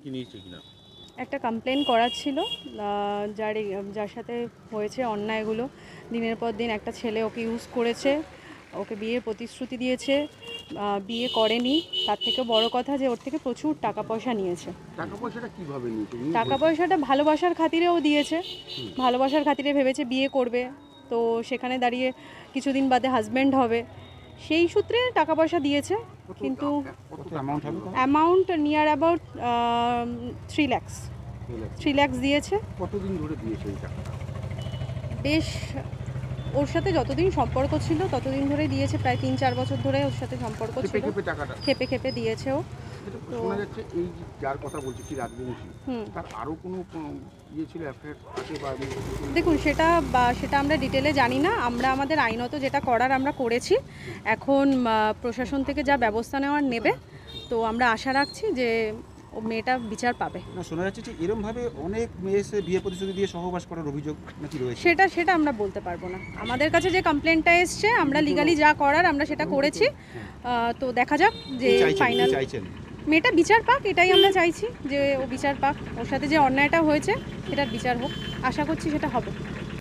কি নিয়েছে কিনা? একটা কমপ্লেন করার ছিল। যার সাথে হয়েছে অন্যায়গুলো, দিনের পর দিন একটা ছেলে ওকে ইউজ করেছে, ওকে বিয়ের প্রতিশ্রুতি দিয়েছে, বিয়ে করেনি। তার থেকে বড় কথা যে ওর থেকে প্রচুর টাকা পয়সা নিয়েছে। টাকা পয়সাটা কিভাবে নিয়েছে? টাকা পয়সাটা ভালোবাসার খাতিরেও দিয়েছে, ভালোবাসার খাতিরে ভেবেছে বিয়ে করবে, তো সেখানে দাঁড়িয়ে কিছুদিন বাদে হাজব্যান্ড হবে, সেই সূত্রে টাকা পয়সা দিয়েছে। কিন্তু কত অ্যামাউন্ট হবে? Amount near about 3 lakhs 3 lakhs দিয়েছে। কতদিন ধরে দিয়েছে এই টাকাটা? বেশ, ওর সাথে যতদিন সম্পর্ক ছিল ততদিন ধরে দিয়েছে, প্রায় 3-4 বছর ধরে ওর সাথে সম্পর্ক খেপে ছিল। খেপে টাকাটা খেপে খেপে দিয়েছে ও। এটা তো শোনা যাচ্ছে এই যার কথা বলছি কি রাজবংশী, হুম তার আরও কোনো ইয়ে ছিল, অ্যাফেয়ার আছে বা দেখুন, সেটা আমরা ডিটেলে জানি না। আমরা আমাদের আইনত যেটা করার আমরা করেছি। এখন প্রশাসন থেকে যা ব্যবস্থা নেওয়ার নেবে, তো আমরা আশা রাখছি যে ও মেয়েটা বিচার পাবে। না, শোনা যাচ্ছে যে এরমভাবে অনেক মেয়ে এসে বিয়ে প্রতিশ্রুতি দিয়ে সহবাস করার অভিযোগ নাকি রয়েছে। সেটা আমরা বলতে পারবো না। আমাদের কাছে যে কমপ্লেনটা এসছে, আমরা লিগালি যা করার আমরা সেটা করেছি। তো দেখা যাক যে ফাইনাল। চাইছেন মেয়েটা বিচার পাক, এটাই আমরা চাইছি, যে ও বিচার পাক। ওর সাথে যে অন্যায়টা হয়েছে সেটার বিচার হোক, আশা করছি সেটা হবে।